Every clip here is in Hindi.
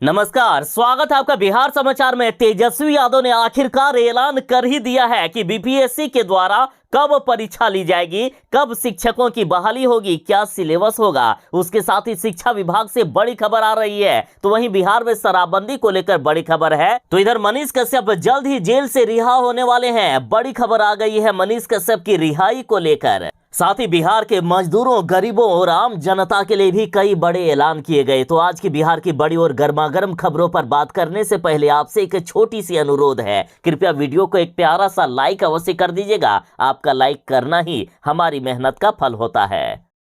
नमस्कार, स्वागत है आपका बिहार समाचार में। तेजस्वी यादव ने आखिरकार ऐलान कर ही दिया है कि बीपीएससी के द्वारा कब परीक्षा ली जाएगी, कब शिक्षकों की बहाली होगी, क्या सिलेबस होगा। उसके साथ ही शिक्षा विभाग से बड़ी खबर आ रही है। तो वहीं बिहार में शराबबंदी को लेकर बड़ी खबर है। तो इधर मनीष कश्यप जल्द ही जेल से रिहा होने वाले हैं। बड़ी खबर आ गई है मनीष कश्यप की रिहाई को लेकर। साथ ही बिहार के मजदूरों, गरीबों और आम जनता के लिए भी कई बड़े ऐलान किए गए। तो आज की बिहार की बड़ी और गर्मागर्म खबरों पर बात करने से पहले आपसे एक छोटी सी अनुरोध है, कृपया वीडियो को एक प्यारा सा लाइक अवश्य कर दीजिएगा। आपका लाइक करना ही हमारी मेहनत का फल होता है।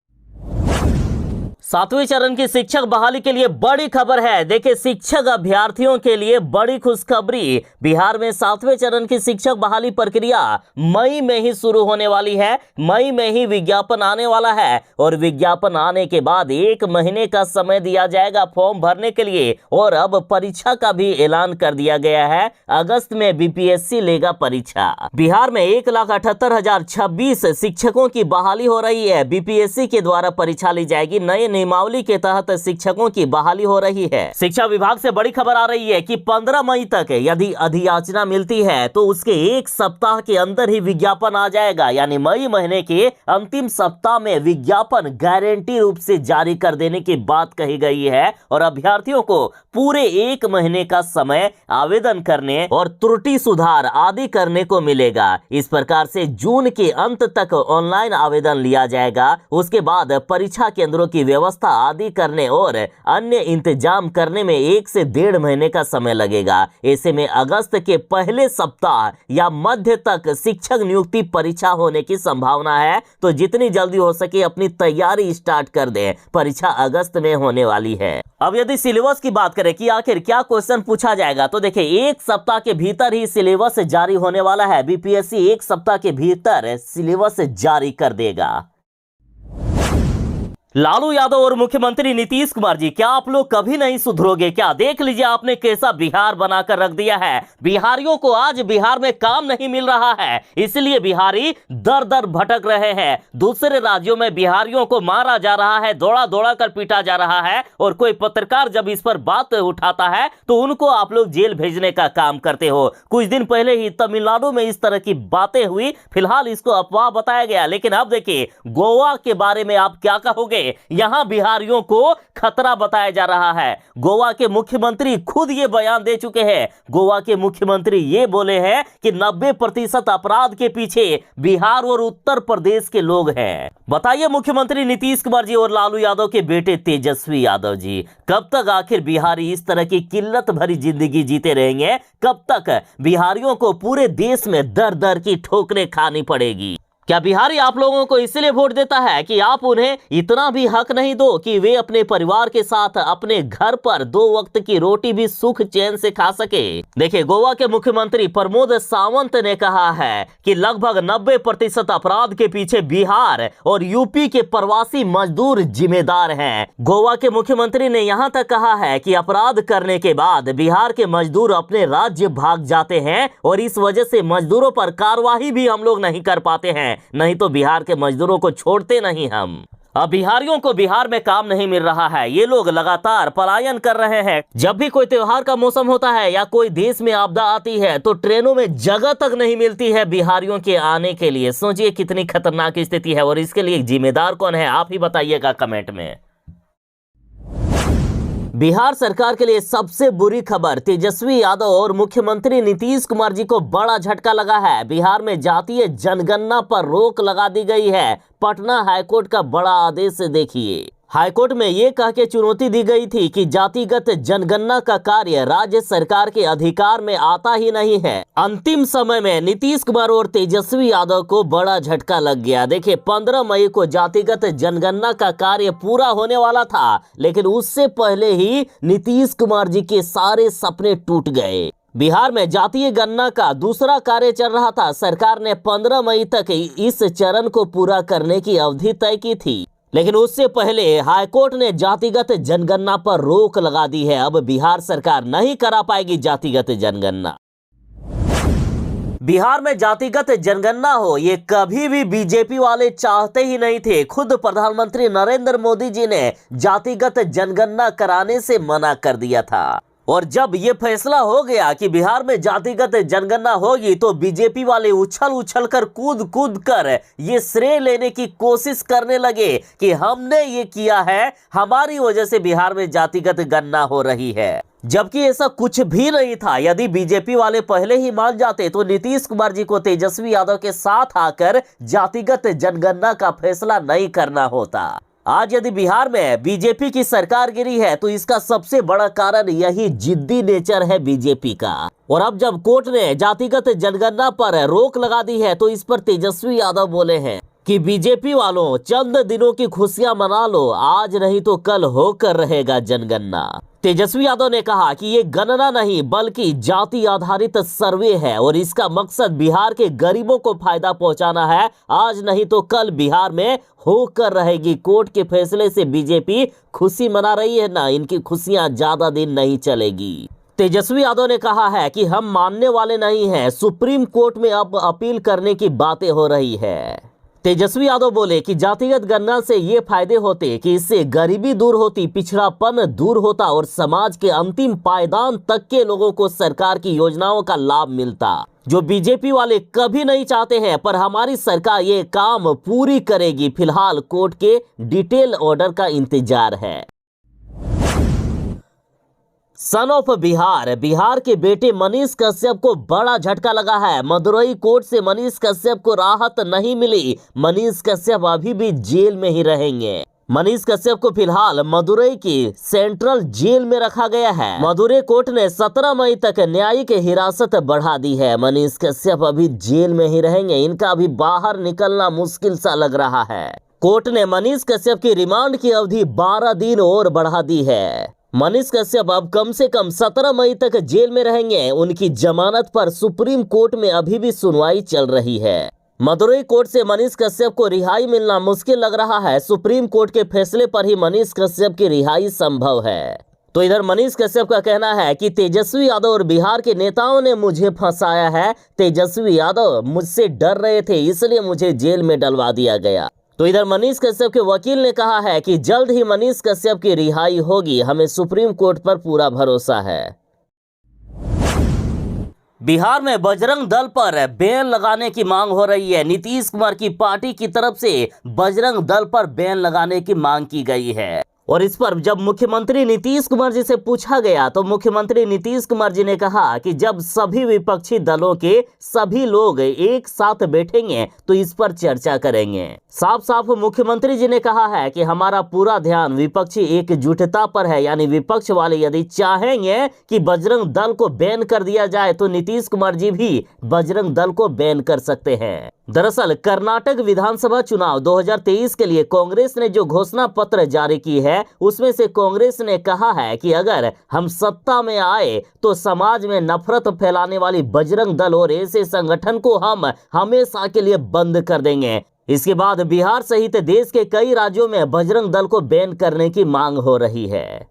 7वें चरण की शिक्षक बहाली के लिए बड़ी खबर है। देखिए, शिक्षक अभ्यर्थियों के लिए बड़ी खुशखबरी। बिहार में 7वें चरण की शिक्षक बहाली प्रक्रिया मई में ही शुरू होने वाली है। मई में ही विज्ञापन आने वाला है और विज्ञापन आने के बाद 1 महीने का समय दिया जाएगा फॉर्म भरने के लिए। और अब परीक्षा का भी ऐलान कर दिया गया है। अगस्त में बीपीएससी लेगा परीक्षा। बिहार में 1,78,026 शिक्षकों की बहाली हो रही है। बीपीएससी के द्वारा परीक्षा ली जाएगी। नए नियमावली के तहत शिक्षकों की बहाली हो रही है। शिक्षा विभाग से बड़ी खबर आ रही है कि 15 मई तक यदि अधियाचना मिलती है तो उसके 1 सप्ताह के अंदर ही विज्ञापन आ जाएगा। यानी मई महीने के अंतिम सप्ताह में विज्ञापन गारंटी रूप से जारी कर देने की बात कही गई है। और अभ्यर्थियों को पूरे 1 महीने का समय आवेदन करने और त्रुटि सुधार आदि करने को मिलेगा। इस प्रकार से जून के अंत तक ऑनलाइन आवेदन लिया जाएगा। उसके बाद परीक्षा केंद्रों की व्यवस्था आदि करने और अन्य इंतजाम करने में 1 से 1.5 महीने का समय लगेगा। ऐसे में अगस्त के पहले सप्ताह या मध्य तक शिक्षक नियुक्ति परीक्षा होने की संभावना है। तो जितनी जल्दी हो सके अपनी तैयारी स्टार्ट कर दें। परीक्षा अगस्त में होने वाली है। अब यदि सिलेबस की बात करें कि आखिर क्या क्वेश्चन पूछा जाएगा, तो देखिए 1 सप्ताह के भीतर ही सिलेबस जारी होने वाला है। बीपीएससी 1 सप्ताह के भीतर सिलेबस जारी कर देगा। लालू यादव और मुख्यमंत्री नीतीश कुमार जी, क्या आप लोग कभी नहीं सुधरोगे क्या? देख लीजिए आपने कैसा बिहार बनाकर रख दिया है। बिहारियों को आज बिहार में काम नहीं मिल रहा है, इसलिए बिहारी दर दर भटक रहे हैं। दूसरे राज्यों में बिहारियों को मारा जा रहा है, दौड़ा दौड़ा कर पीटा जा रहा है। और कोई पत्रकार जब इस पर बात उठाता है तो उनको आप लोग जेल भेजने का काम करते हो। कुछ दिन पहले ही तमिलनाडु में इस तरह की बातें हुई। फिलहाल इसको अफवाह बताया गया, लेकिन अब देखिए गोवा के बारे में आप क्या कहोगे? यहां बिहारियों को खतरा बताया जा रहा है। गोवा के मुख्यमंत्री खुद ये बयान दे चुके हैं। गोवा के मुख्यमंत्री ये बोले हैं कि 90% अपराध के पीछे बिहार और उत्तर प्रदेश के लोग हैं। बताइए मुख्यमंत्री नीतीश कुमार जी और लालू यादव के बेटे तेजस्वी यादव जी, कब तक आखिर बिहारी इस तरह की किल्लत भरी जिंदगी जीते रहेंगे? कब तक बिहारियों को पूरे देश में दर दर की ठोकरें खानी पड़ेगी? क्या बिहारी आप लोगों को इसलिए वोट देता है कि आप उन्हें इतना भी हक नहीं दो कि वे अपने परिवार के साथ अपने घर पर 2 वक्त की रोटी भी सुख चैन से खा सके? देखिए, गोवा के मुख्यमंत्री प्रमोद सावंत ने कहा है कि लगभग 90% अपराध के पीछे बिहार और यूपी के प्रवासी मजदूर जिम्मेदार हैं। गोवा के मुख्यमंत्री ने यहाँ तक कहा है कि अपराध करने के बाद बिहार के मजदूर अपने राज्य भाग जाते हैं और इस वजह से मजदूरों पर कार्रवाई भी हम लोग नहीं कर पाते हैं। नहीं तो बिहार के मजदूरों को छोड़ते नहीं हम। अब बिहारियों को बिहार में काम नहीं मिल रहा है। ये लोग लगातार पलायन कर रहे हैं। जब भी कोई त्योहार का मौसम होता है या कोई देश में आपदा आती है तो ट्रेनों में जगह तक नहीं मिलती है बिहारियों के आने के लिए। सोचिए कितनी खतरनाक स्थिति है। और इसके लिए जिम्मेदार कौन है, आप ही बताइएगा कमेंट में। बिहार सरकार के लिए सबसे बुरी खबर, तेजस्वी यादव और मुख्यमंत्री नीतीश कुमार जी को बड़ा झटका लगा है। बिहार में जातीय जनगणना पर रोक लगा दी गई है। पटना हाईकोर्ट का बड़ा आदेश देखिए। हाईकोर्ट में ये कह के चुनौती दी गई थी कि जातिगत जनगणना का कार्य राज्य सरकार के अधिकार में आता ही नहीं है। अंतिम समय में नीतीश कुमार और तेजस्वी यादव को बड़ा झटका लग गया। देखिए, 15 मई को जातिगत जनगणना का कार्य पूरा होने वाला था, लेकिन उससे पहले ही नीतीश कुमार जी के सारे सपने टूट गए। बिहार में जातीय गणना का दूसरा कार्य चल रहा था। सरकार ने 15 मई तक इस चरण को पूरा करने की अवधि तय की थी, लेकिन उससे पहले हाईकोर्ट ने जातिगत जनगणना पर रोक लगा दी है। अब बिहार सरकार नहीं करा पाएगी जातिगत जनगणना। बिहार में जातिगत जनगणना हो, ये कभी भी बीजेपी वाले चाहते ही नहीं थे। खुद प्रधानमंत्री नरेंद्र मोदी जी ने जातिगत जनगणना कराने से मना कर दिया था। और जब ये फैसला हो गया कि बिहार में जातिगत जनगणना होगी तो बीजेपी वाले उछल उछल कर कूद कूद कर ये श्रेय लेने की कोशिश करने लगे कि हमने ये किया है, हमारी वजह से बिहार में जातिगत गणना हो रही है। जबकि ऐसा कुछ भी नहीं था। यदि बीजेपी वाले पहले ही मान जाते तो नीतीश कुमार जी को तेजस्वी यादव के साथ आकर जातिगत जनगणना का फैसला नहीं करना होता। आज यदि बिहार में बीजेपी की सरकार गिरी है तो इसका सबसे बड़ा कारण यही जिद्दी नेचर है बीजेपी का। और अब जब कोर्ट ने जातिगत जनगणना पर रोक लगा दी है तो इस पर तेजस्वी यादव बोले हैं कि बीजेपी वालों चंद दिनों की खुशियां मना लो, आज नहीं तो कल होकर रहेगा जनगणना। तेजस्वी यादव ने कहा कि ये गणना नहीं बल्कि जाति आधारित सर्वे है और इसका मकसद बिहार के गरीबों को फायदा पहुंचाना है, आज नहीं तो कल बिहार में होकर रहेगी। कोर्ट के फैसले से बीजेपी खुशी मना रही है ना, इनकी खुशियां ज्यादा दिन नहीं चलेगी। तेजस्वी यादव ने कहा है कि हम मानने वाले नहीं हैं, सुप्रीम कोर्ट में अब अपील करने की बातें हो रही है। तेजस्वी यादव बोले कि जातिगत गणना से ये फायदे होते कि इससे गरीबी दूर होती, पिछड़ापन दूर होता और समाज के अंतिम पायदान तक के लोगों को सरकार की योजनाओं का लाभ मिलता, जो बीजेपी वाले कभी नहीं चाहते हैं। पर हमारी सरकार ये काम पूरी करेगी। फिलहाल कोर्ट के डिटेल ऑर्डर का इंतजार है। सन ऑफ बिहार, बिहार के बेटे मनीष कश्यप को बड़ा झटका लगा है। मदुरई कोर्ट से मनीष कश्यप को राहत नहीं मिली। मनीष कश्यप अभी भी जेल में ही रहेंगे। मनीष कश्यप को फिलहाल मदुरई की सेंट्रल जेल में रखा गया है। मदुरई कोर्ट ने 17 मई तक न्यायिक हिरासत बढ़ा दी है। मनीष कश्यप अभी जेल में ही रहेंगे। इनका अभी बाहर निकलना मुश्किल सा लग रहा है। कोर्ट ने मनीष कश्यप की रिमांड की अवधि 12 दिन और बढ़ा दी है। मनीष कश्यप अब कम से कम 17 मई तक जेल में रहेंगे। उनकी जमानत पर सुप्रीम कोर्ट में अभी भी सुनवाई चल रही है। मदुरई कोर्ट से मनीष कश्यप को रिहाई मिलना मुश्किल लग रहा है। सुप्रीम कोर्ट के फैसले पर ही मनीष कश्यप की रिहाई संभव है। तो इधर मनीष कश्यप का कहना है कि तेजस्वी यादव और बिहार के नेताओं ने मुझे फंसाया है। तेजस्वी यादव मुझसे डर रहे थे, इसलिए मुझे जेल में डलवा दिया गया। तो इधर मनीष कश्यप के वकील ने कहा है कि जल्द ही मनीष कश्यप की रिहाई होगी। हमें सुप्रीम कोर्ट पर पूरा भरोसा है। बिहार में बजरंग दल पर बैन लगाने की मांग हो रही है। नीतीश कुमार की पार्टी की तरफ से बजरंग दल पर बैन लगाने की मांग की गई है। और इस पर जब मुख्यमंत्री नीतीश कुमार जी से पूछा गया तो मुख्यमंत्री नीतीश कुमार जी ने कहा कि जब सभी विपक्षी दलों के सभी लोग एक साथ बैठेंगे तो इस पर चर्चा करेंगे। साफ साफ मुख्यमंत्री जी ने कहा है कि हमारा पूरा ध्यान विपक्षी एकजुटता पर है, यानी विपक्ष वाले यदि चाहेंगे कि बजरंग दल को बैन कर दिया जाए तो नीतीश कुमार जी भी बजरंग दल को बैन कर सकते हैं। दरअसल कर्नाटक विधानसभा चुनाव 2023 के लिए कांग्रेस ने जो घोषणा पत्र जारी की है उसमें से कांग्रेस ने कहा है कि अगर हम सत्ता में आए तो समाज में नफरत फैलाने वाली बजरंग दल और ऐसे संगठन को हम हमेशा के लिए बंद कर देंगे। इसके बाद बिहार सहित देश के कई राज्यों में बजरंग दल को बैन करने की मांग हो रही है।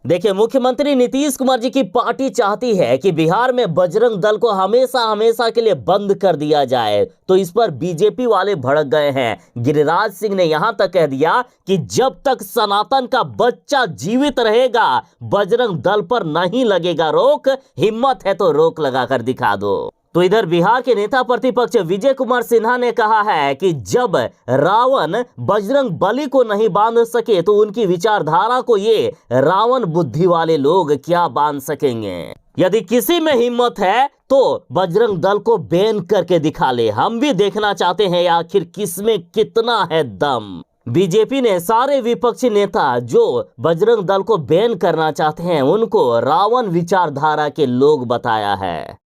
देखिए, मुख्यमंत्री नीतीश कुमार जी की पार्टी चाहती है कि बिहार में बजरंग दल को हमेशा के लिए बंद कर दिया जाए, तो इस पर बीजेपी वाले भड़क गए हैं। गिरिराज सिंह ने यहां तक कह दिया कि जब तक सनातन का बच्चा जीवित रहेगा बजरंग दल पर नहीं लगेगा रोक, हिम्मत है तो रोक लगाकर दिखा दो। तो इधर बिहार के नेता प्रतिपक्ष विजय कुमार सिन्हा ने कहा है कि जब रावण बजरंग बली को नहीं बांध सके तो उनकी विचारधारा को ये रावण बुद्धि वाले लोग क्या बांध सकेंगे। यदि किसी में हिम्मत है तो बजरंग दल को बैन करके दिखा ले। हम भी देखना चाहते हैं आखिर किसमें कितना है दम। बीजेपी ने सारे विपक्षी नेता जो बजरंग दल को बैन करना चाहते हैं उनको रावण विचारधारा के लोग बताया है।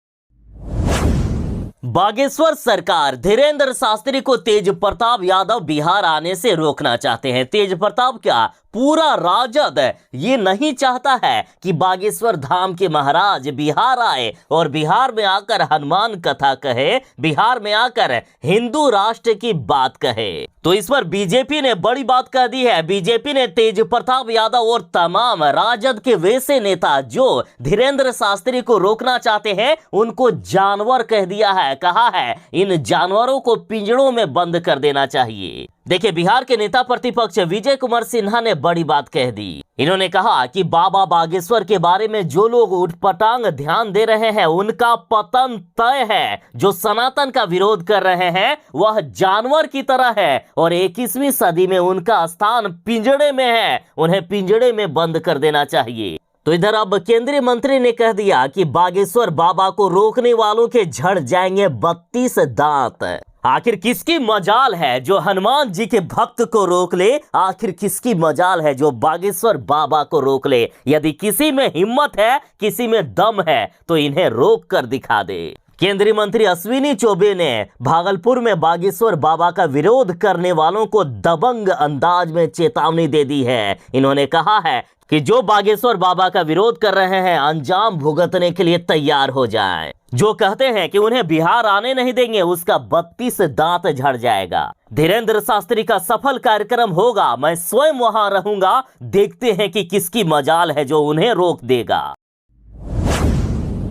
बागेश्वर सरकार धीरेंद्र शास्त्री को तेज प्रताप यादव बिहार आने से रोकना चाहते हैं। तेज प्रताप क्या, पूरा राजद ये नहीं चाहता है कि बागेश्वर धाम के महाराज बिहार आए और बिहार में आकर हनुमान कथा कहे, बिहार में आकर हिंदू राष्ट्र की बात कहे। तो इस पर बीजेपी ने बड़ी बात कह दी है। बीजेपी ने तेज प्रताप यादव और तमाम राजद के वैसे नेता जो धीरेंद्र शास्त्री को रोकना चाहते हैं उनको जानवर कह दिया है। कहा है इन जानवरों को पिंजड़ों में बंद कर देना चाहिए। देखिए, बिहार के नेता प्रतिपक्ष विजय कुमार सिन्हा ने बड़ी बात कह दी। इन्होंने कहा कि बाबा बागेश्वर के बारे में जो लोग उठपटांग ध्यान दे रहे हैं उनका पतन तय है। जो सनातन का विरोध कर रहे हैं वह जानवर की तरह है और 21वीं सदी में उनका स्थान पिंजड़े में है। उन्हें पिंजड़े में बंद कर देना चाहिए। तो इधर अब केंद्रीय मंत्री ने कह दिया कि बागेश्वर बाबा को रोकने वालों के झड़ जाएंगे 32 दांत। आखिर किसकी मजाल है जो हनुमान जी के भक्त को रोक ले? आखिर किसकी मजाल है जो बागेश्वर बाबा को रोक ले? यदि किसी में हिम्मत है, किसी में दम है, तो इन्हें रोक कर दिखा दे। केंद्रीय मंत्री अश्विनी चौबे ने भागलपुर में बागेश्वर बाबा का विरोध करने वालों को दबंग अंदाज में चेतावनी दे दी है। इन्होंने कहा है कि जो बागेश्वर बाबा का विरोध कर रहे हैं अंजाम भुगतने के लिए तैयार हो जाएं। जो कहते हैं कि उन्हें बिहार आने नहीं देंगे उसका 32 दांत झड़ जाएगा। धीरेन्द्र शास्त्री का सफल कार्यक्रम होगा, मैं स्वयं वहां रहूंगा। देखते हैं कि किसकी मजाल है जो उन्हें रोक देगा।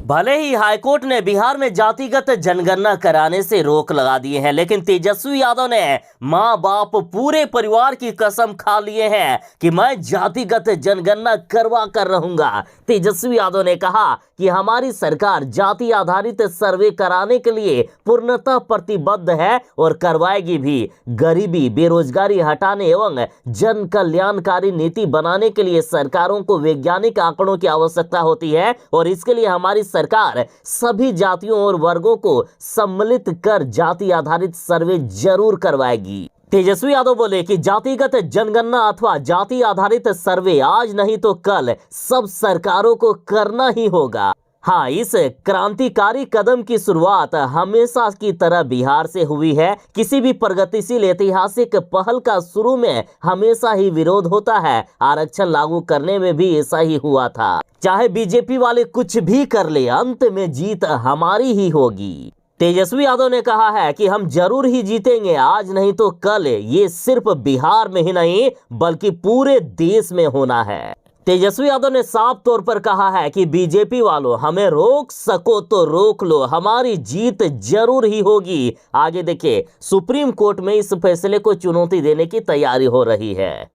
भले ही हाईकोर्ट ने बिहार में जातिगत जनगणना कराने से रोक लगा दिए हैं, लेकिन तेजस्वी यादव ने माँ बाप पूरे परिवार की कसम खा लिए हैं कि मैं जातिगत जनगणना करवा कर रहूंगा। तेजस्वी यादव ने कहा कि हमारी सरकार जाति आधारित सर्वे कराने के लिए पूर्णतः प्रतिबद्ध है और करवाएगी भी। गरीबी बेरोजगारी हटाने एवं जन कल्याणकारी नीति बनाने के लिए सरकारों को वैज्ञानिक आंकड़ों की आवश्यकता होती है और इसके लिए हमारी सरकार सभी जातियों और वर्गों को सम्मिलित कर जाति आधारित सर्वे जरूर करवाएगी। तेजस्वी यादव बोले कि जातिगत जनगणना अथवा जाति आधारित सर्वे आज नहीं तो कल सब सरकारों को करना ही होगा। हाँ, इस क्रांतिकारी कदम की शुरुआत हमेशा की तरह बिहार से हुई है। किसी भी प्रगतिशील ऐतिहासिक पहल का शुरू में हमेशा ही विरोध होता है। आरक्षण लागू करने में भी ऐसा ही हुआ था। चाहे बीजेपी वाले कुछ भी कर ले, अंत में जीत हमारी ही होगी। तेजस्वी यादव ने कहा है कि हम जरूर ही जीतेंगे, आज नहीं तो कल। ये सिर्फ बिहार में ही नहीं बल्कि पूरे देश में होना है। तेजस्वी यादव ने साफ तौर पर कहा है कि बीजेपी वालों, हमें रोक सको तो रोक लो, हमारी जीत जरूर ही होगी। आगे देखिए, सुप्रीम कोर्ट में इस फैसले को चुनौती देने की तैयारी हो रही है।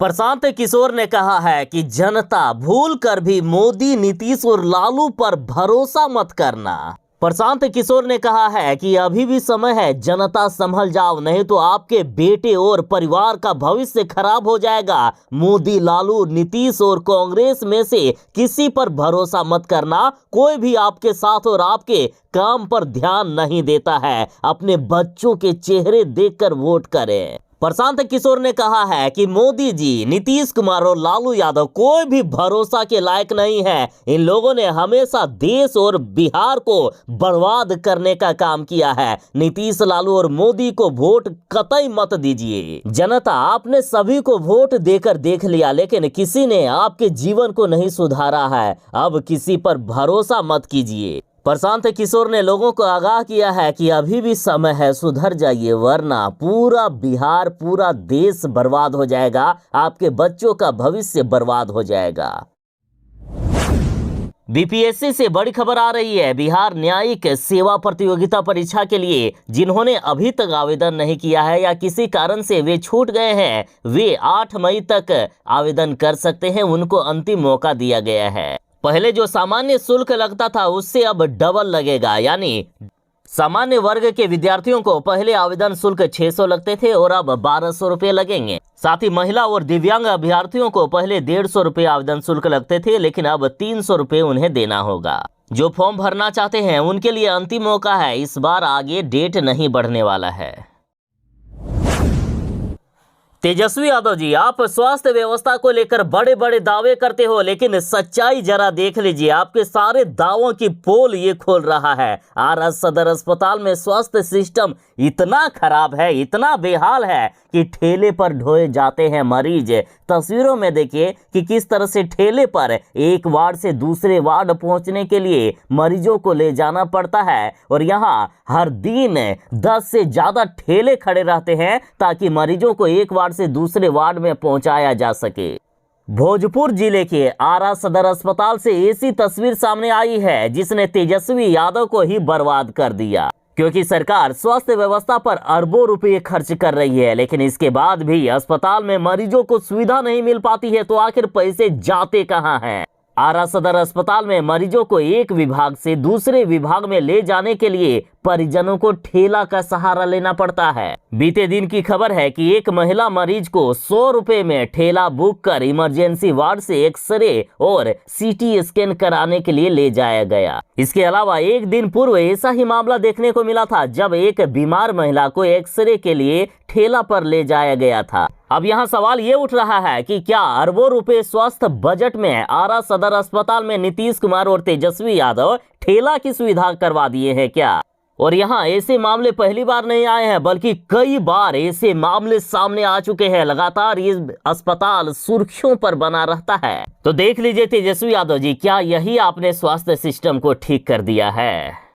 प्रशांत किशोर ने कहा है कि जनता भूल कर भी मोदी, नीतीश और लालू पर भरोसा मत करना। प्रशांत किशोर ने कहा है कि अभी भी समय है, जनता संभल जाओ, नहीं तो आपके बेटे और परिवार का भविष्य खराब हो जाएगा। मोदी, लालू, नीतीश और कांग्रेस में से किसी पर भरोसा मत करना। कोई भी आपके साथ और आपके काम पर ध्यान नहीं देता है। अपने बच्चों के चेहरे देखकर वोट करें। प्रशांत किशोर ने कहा है कि मोदी जी, नीतीश कुमार और लालू यादव कोई भी भरोसा के लायक नहीं है। इन लोगों ने हमेशा देश और बिहार को बर्बाद करने का काम किया है। नीतीश, लालू और मोदी को वोट कतई मत दीजिए। जनता, आपने सभी को वोट देकर देख लिया, लेकिन किसी ने आपके जीवन को नहीं सुधारा है। अब किसी पर भरोसा मत कीजिए। प्रशांत किशोर ने लोगों को आगाह किया है कि अभी भी समय है, सुधर जाइए, वरना पूरा बिहार, पूरा देश बर्बाद हो जाएगा। आपके बच्चों का भविष्य बर्बाद हो जाएगा। बीपीएससी से बड़ी खबर आ रही है। बिहार न्यायिक सेवा प्रतियोगिता परीक्षा के लिए जिन्होंने अभी तक आवेदन नहीं किया है या किसी कारण से वे छूट गए हैं, वे 8 मई तक आवेदन कर सकते हैं। उनको अंतिम मौका दिया गया है। पहले जो सामान्य शुल्क लगता था उससे अब डबल लगेगा, यानी सामान्य वर्ग के विद्यार्थियों को पहले आवेदन शुल्क 600 लगते थे और अब 1200 रुपये लगेंगे। साथ ही महिला और दिव्यांग अभ्यर्थियों को पहले 150 रुपये आवेदन शुल्क लगते थे, लेकिन अब 300 रुपये उन्हें देना होगा। जो फॉर्म भरना चाहते हैं उनके लिए अंतिम मौका है। इस बार आगे डेट नहीं बढ़ने वाला है। तेजस्वी यादव जी, आप स्वास्थ्य व्यवस्था को लेकर बड़े बड़े दावे करते हो, लेकिन सच्चाई जरा देख लीजिए। आपके सारे दावों की पोल ये खोल रहा है। आर सदर अस्पताल में स्वास्थ्य सिस्टम इतना खराब है, इतना बेहाल है कि ठेले पर ढोए जाते हैं मरीज। तस्वीरों में देखिए कि किस तरह से ठेले पर एक वार्ड से दूसरे वार्ड पहुंचने के लिए मरीजों को ले जाना पड़ता है और यहाँ हर दिन 10 से ज्यादा ठेले खड़े रहते हैं ताकि मरीजों को एक वार्ड से दूसरे वार्ड में पहुंचाया जा सके। भोजपुर जिले के आरा सदर अस्पताल से ऐसी तस्वीर सामने आई है जिसने तेजस्वी यादव को ही बर्बाद कर दिया। क्योंकि सरकार स्वास्थ्य व्यवस्था पर अरबों रुपए खर्च कर रही है, लेकिन इसके बाद भी अस्पताल में मरीजों को सुविधा नहीं मिल पाती है, तो आखिर पैसे जाते कहां हैं? आरा सदर अस्पताल में मरीजों को एक विभाग से दूसरे विभाग में ले जाने के लिए परिजनों को ठेला का सहारा लेना पड़ता है। बीते दिन की खबर है कि एक महिला मरीज को 100 रुपए में ठेला बुक कर इमरजेंसी वार्ड से एक्सरे और सीटी स्कैन कराने के लिए ले जाया गया। इसके अलावा एक दिन पूर्व ऐसा ही मामला देखने को मिला था, जब एक बीमार महिला को एक्सरे के लिए ठेला पर ले जाया गया था। अब यहाँ सवाल ये उठ रहा है कि क्या अरबों रुपए स्वास्थ्य बजट में आरा सदर अस्पताल में नीतीश कुमार और तेजस्वी यादव ठेला की सुविधा करवा दिए हैं क्या? और यहाँ ऐसे मामले पहली बार नहीं आए हैं, बल्कि कई बार ऐसे मामले सामने आ चुके हैं। लगातार ये अस्पताल सुर्खियों पर बना रहता है। तो देख लीजिए तेजस्वी यादव जी, क्या यही आपने स्वास्थ्य सिस्टम को ठीक कर दिया है?